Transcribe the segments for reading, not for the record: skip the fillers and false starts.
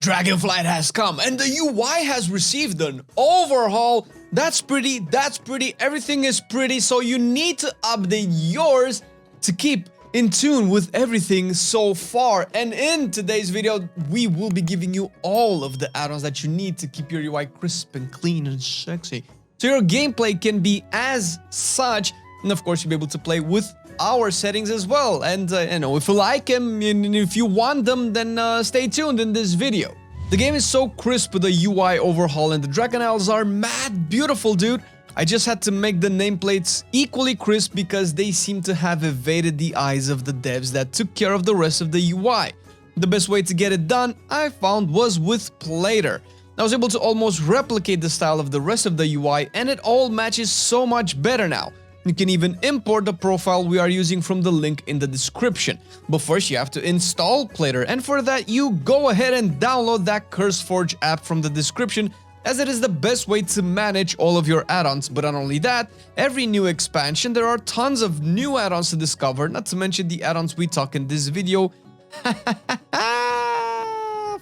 Dragonflight has come and the UI has received an overhaul. That's pretty, everything is pretty, so you need to update yours to keep in tune with everything so far. And in today's video, we will be giving you all of the add-ons that you need to keep your UI crisp and clean and sexy, so your gameplay can be as such, and of course you'll be able to play with our settings as well. And you know, if you like them and if you want them, then stay tuned in this video. The game is so crisp with the UI overhaul, and the Dragon Isles are mad beautiful, dude. I just had to make the nameplates equally crisp because they seem to have evaded the eyes of the devs that took care of the rest of the UI. The best way to get it done, I found, was with Plater. I was able to almost replicate the style of the rest of the UI, and it all matches so much better now. You can even import the profile we are using from the link in the description. But first you have to install Plater, and for that you go ahead and download that CurseForge app from the description, as it is the best way to manage all of your add-ons. But not only that, every new expansion there are tons of new add-ons to discover, not to mention the add-ons we talk in this video.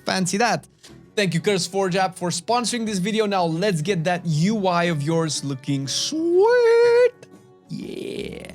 Fancy that. Thank you CurseForge app for sponsoring this video. Now let's get that UI of yours looking sweet. Yeah.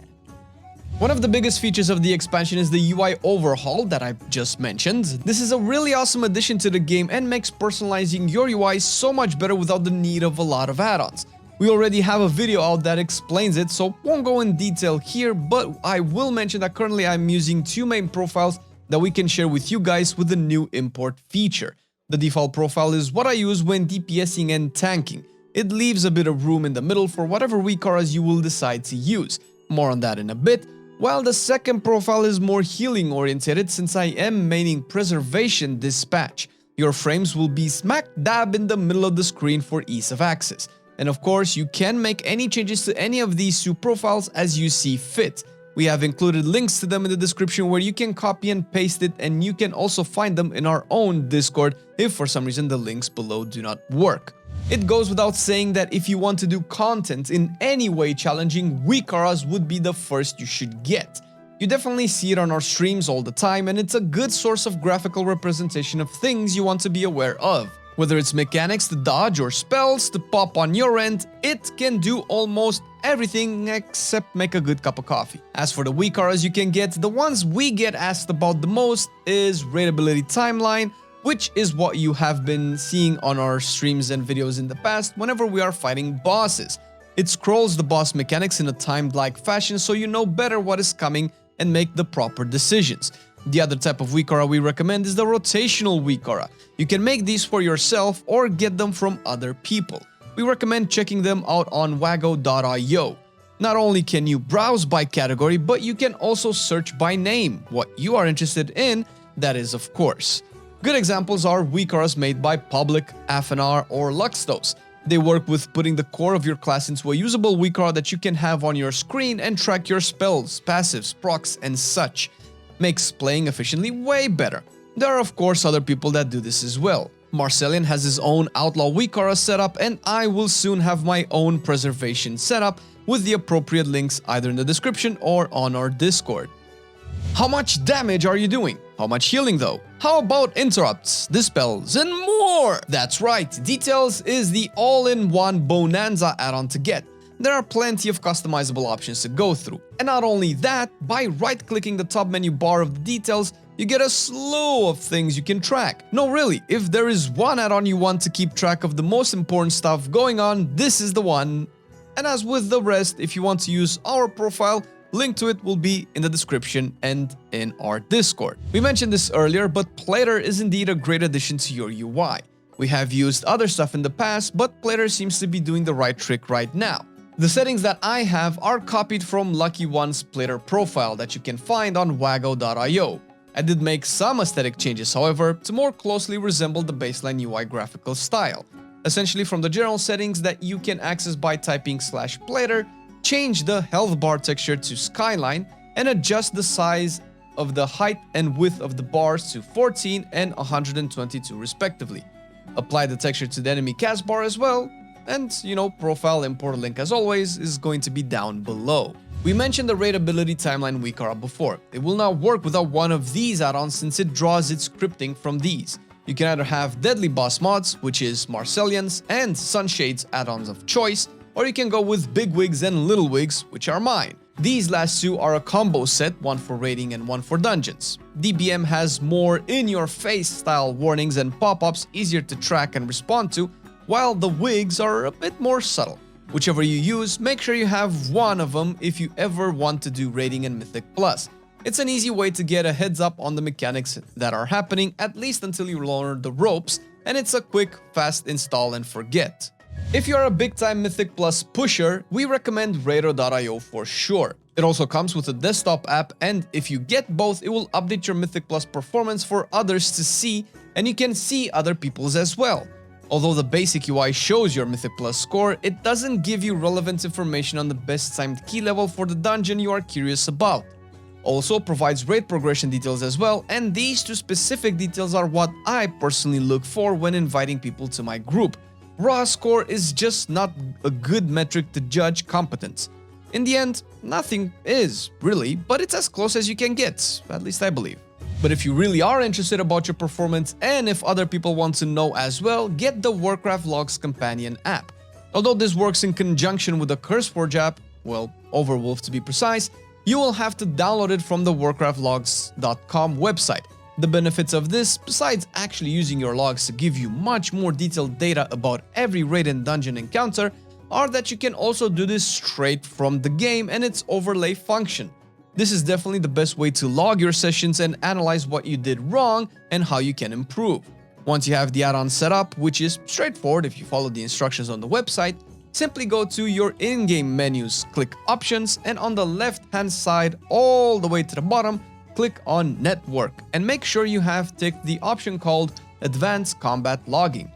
One of the biggest features of the expansion is the UI overhaul that I just mentioned. This is a really awesome addition to the game and makes personalizing your UI so much better without the need of a lot of add-ons. We already have a video out that explains it, so won't go in detail here, but I will mention that currently I'm using two main profiles that we can share with you guys with the new import feature. The default profile is what I use when DPSing and tanking. It leaves a bit of room in the middle for whatever WeakAuras you will decide to use. More on that in a bit. While the second profile is more healing oriented, since I am maining Preservation Dispatch. Your frames will be smack dab in the middle of the screen for ease of access. And of course, you can make any changes to any of these two profiles as you see fit. We have included links to them in the description where you can copy and paste it, and you can also find them in our own Discord if for some reason the links below do not work. It goes without saying that if you want to do content in any way challenging, WeakAuras would be the first you should get. You definitely see it on our streams all the time, and it's a good source of graphical representation of things you want to be aware of. Whether it's mechanics to dodge or spells to pop on your end, it can do almost everything except make a good cup of coffee. As for the WeakAuras you can get, the ones we get asked about the most is Raidability Timeline, which is what you have been seeing on our streams and videos in the past whenever we are fighting bosses. It scrolls the boss mechanics in a timed-like fashion so you know better what is coming and make the proper decisions. The other type of WeakAura we recommend is the rotational WeakAura. You can make these for yourself or get them from other people. We recommend checking them out on wago.io. Not only can you browse by category, but you can also search by name, what you are interested in, that is, of course. Good examples are WeakAuras made by Public, Afanar, or Luxtos. They work with putting the core of your class into a usable WeakAura that you can have on your screen and track your spells, passives, procs, and such. Makes playing efficiently way better. There are of course other people that do this as well. Marcelian has his own Outlaw WeakAura setup, and I will soon have my own Preservation setup with the appropriate links either in the description or on our Discord. How much damage are you doing? How much healing though? How about interrupts, dispels, and more? That's right, Details is the all-in-one bonanza add-on to get. There are plenty of customizable options to go through. And not only that, by right-clicking the top menu bar of the Details, you get a slew of things you can track. No, really, if there is one add-on you want to keep track of the most important stuff going on, this is the one. And as with the rest, if you want to use our profile, link to it will be in the description and in our Discord. We mentioned this earlier, but Plater is indeed a great addition to your UI. We have used other stuff in the past, but Plater seems to be doing the right trick right now. The settings that I have are copied from Lucky One's Plater profile that you can find on wago.io. I did make some aesthetic changes, however, to more closely resemble the baseline UI graphical style. Essentially from the general settings that you can access by typing /Plater, change the health bar texture to Skyline, and adjust the size of the height and width of the bars to 14 and 122 respectively. Apply the texture to the enemy cast bar as well, and profile import link as always is going to be down below. We mentioned the Raidability Timeline WeakAura before. It will not work without one of these add-ons since it draws its scripting from these. You can either have Deadly Boss mods, which is Marcelian's and Sunshades add-ons of choice, or you can go with Big Wigs and Little Wigs, which are mine. These last two are a combo set, one for raiding and one for dungeons. DBM has more in-your-face style warnings and pop-ups easier to track and respond to, while the Wigs are a bit more subtle. Whichever you use, make sure you have one of them if you ever want to do raiding and Mythic Plus. It's an easy way to get a heads up on the mechanics that are happening, at least until you learn the ropes, and it's a quick, fast install and forget. If you're a big-time Mythic Plus pusher, we recommend RaiderIO for sure. It also comes with a desktop app, and if you get both, it will update your Mythic Plus performance for others to see, and you can see other people's as well. Although the basic UI shows your Mythic Plus score, it doesn't give you relevant information on the best timed key level for the dungeon you are curious about. Also provides raid progression details as well, and these two specific details are what I personally look for when inviting people to my group. Raw score is just not a good metric to judge competence. In the end, nothing is, really, but it's as close as you can get, at least I believe. But if you really are interested about your performance and if other people want to know as well, get the Warcraft Logs companion app. Although this works in conjunction with the CurseForge app, well, Overwolf to be precise, you will have to download it from the warcraftlogs.com website. The benefits of this, besides actually using your logs to give you much more detailed data about every raid and dungeon encounter, are that you can also do this straight from the game and its overlay function. This is definitely the best way to log your sessions and analyze what you did wrong and how you can improve. Once you have the add-on set up, which is straightforward if you follow the instructions on the website, simply go to your in-game menus, click Options, and on the left-hand side all the way to the bottom, click on Network, and make sure you have ticked the option called Advanced Combat Logging.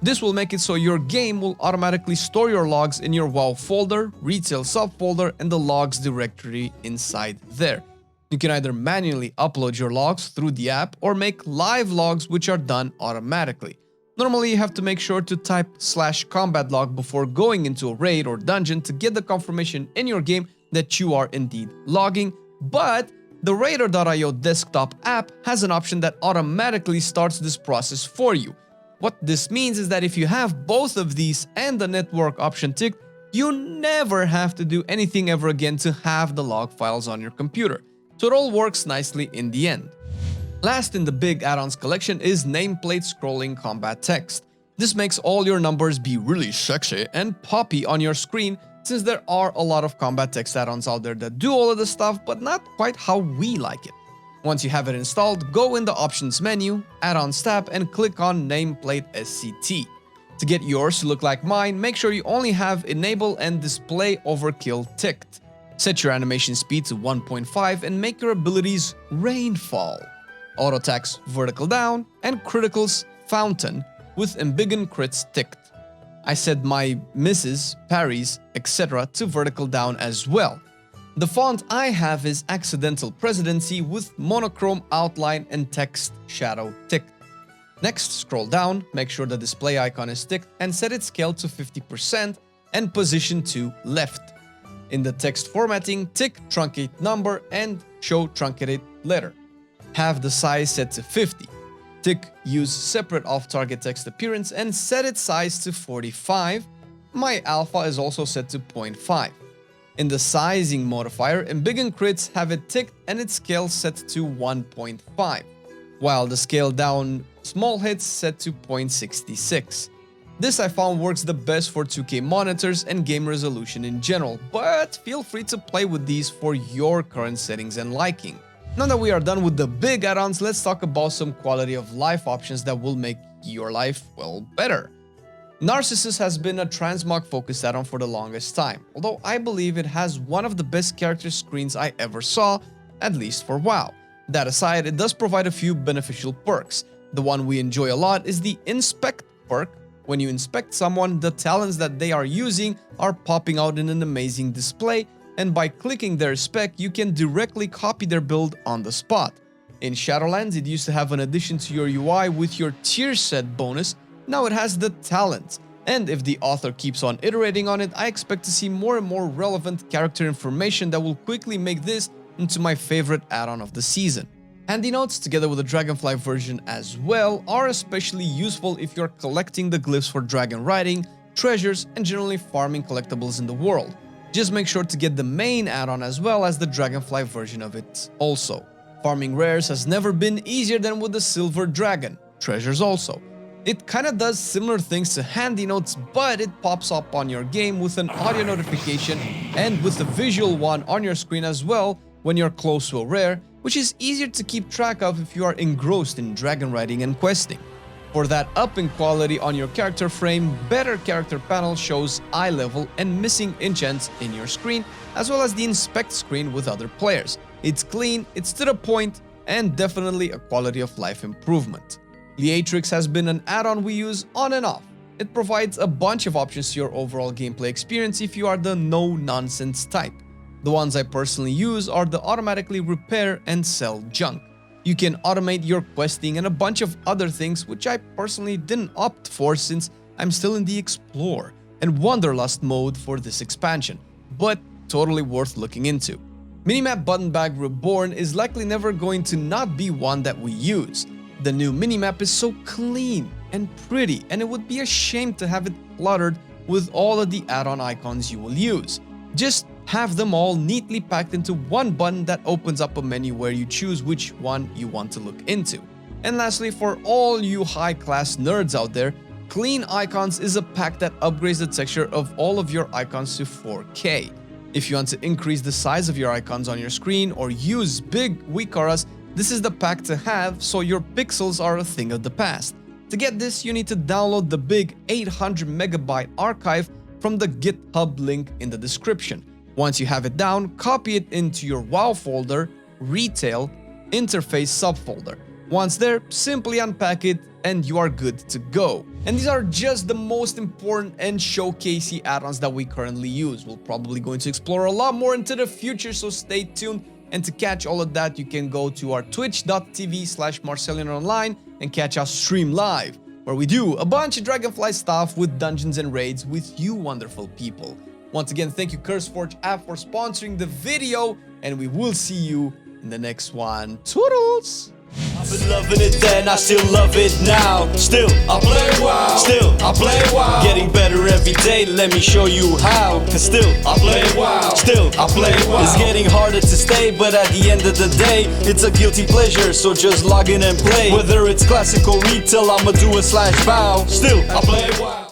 This will make it so your game will automatically store your logs in your WoW folder, retail subfolder, and the logs directory inside there. You can either manually upload your logs through the app or make live logs which are done automatically. Normally you have to make sure to type /combat log before going into a raid or dungeon to get the confirmation in your game that you are indeed logging, but the RaiderIO desktop app has an option that automatically starts this process for you. What this means is that if you have both of these and the network option ticked, you never have to do anything ever again to have the log files on your computer. So it all works nicely in the end. Last in the big add-ons collection is Nameplate Scrolling Combat Text. This makes all your numbers be really sexy and poppy on your screen, since there are a lot of combat text add-ons out there that do all of the stuff, but not quite how we like it. Once you have it installed, go in the Options menu, Add-ons tab, and click on Nameplate SCT. To get yours to look like mine, make sure you only have Enable and Display Overkill ticked. Set your animation speed to 1.5 and make your abilities Rainfall, Auto Attacks Vertical Down, and Criticals Fountain with Embiggen Crits ticked. I set my misses, parries, etc. to vertical down as well. The font I have is Accidental Presidency with monochrome outline and text shadow ticked. Next, scroll down, make sure the display icon is ticked and set its scale to 50% and position to left. In the text formatting, tick truncate number and show truncated letter. Have the size set to 50. Tick use separate off-target text appearance and set its size to 45. My alpha is also set to 0.5. In the sizing modifier, Embiggen Crits have it ticked and its scale set to 1.5, while the scale down small hits set to 0.66. This I found works the best for 2K monitors and game resolution in general, but feel free to play with these for your current settings and liking. Now that we are done with the big add-ons, let's talk about some quality of life options that will make your life, well, better. Narcissus has been a transmog focused add-on for the longest time, although I believe it has one of the best character screens I ever saw, at least for WoW. That aside, it does provide a few beneficial perks. The one we enjoy a lot is the Inspect perk. When you inspect someone, the talents that they are using are popping out in an amazing display, and by clicking their spec, you can directly copy their build on the spot. In Shadowlands, it used to have an addition to your UI with your tier set bonus. Now it has the talent, and if the author keeps on iterating on it, I expect to see more and more relevant character information that will quickly make this into my favorite add-on of the season. HandyNotes, together with the Dragonflight version as well, are especially useful if you're collecting the glyphs for dragon riding, treasures, and generally farming collectibles in the world. Just make sure to get the main add-on as well as the Dragonflight version of it also. Farming rares has never been easier than with the SilverDragon, treasures also. It kinda does similar things to HandyNotes, but it pops up on your game with an audio notification and with a visual one on your screen as well when you're close to a rare, which is easier to keep track of if you are engrossed in dragon riding and questing. For that up in quality on your character frame, BetterCharacterPanel shows eye level and missing enchants in your screen, as well as the inspect screen with other players. It's clean, it's to the point, and definitely a quality of life improvement. Leatrix has been an add-on we use on and off. It provides a bunch of options to your overall gameplay experience if you are the no-nonsense type. The ones I personally use are the automatically repair and sell junk. You can automate your questing and a bunch of other things which I personally didn't opt for since I'm still in the Explore and Wanderlust mode for this expansion, but totally worth looking into. Minimap Button Bag Reborn is likely never going to not be one that we use. The new minimap is so clean and pretty, and it would be a shame to have it cluttered with all of the add-on icons you will use. Just have them all neatly packed into one button that opens up a menu where you choose which one you want to look into. And lastly, for all you high-class nerds out there, Clean Icons is a pack that upgrades the texture of all of your icons to 4K. If you want to increase the size of your icons on your screen or use big WeakAuras, this is the pack to have so your pixels are a thing of the past. To get this, you need to download the big 800 megabyte archive from the GitHub link in the description. Once you have it down, copy it into your WoW folder, Retail, Interface subfolder. Once there, simply unpack it and you are good to go. And these are just the most important and showcasey add-ons that we currently use. We're probably going to explore a lot more into the future, so stay tuned. And to catch all of that, you can go to our twitch.tv/Marcelian online and catch us stream live, where we do a bunch of Dragonflight stuff with dungeons and raids with you wonderful people. Once again, thank you CurseForge app for sponsoring the video, and we will see you in the next one. Toodles! I've been loving it then, I still love it now. Still, I play WoW. Still, I play WoW. Getting better every day, let me show you how. Cause still, I play WoW. Still, I play WoW. It's getting harder to stay, but at the end of the day, it's a guilty pleasure, so just log in and play. Whether it's classic or retail, I'ma do a /bow. Still, I play WoW.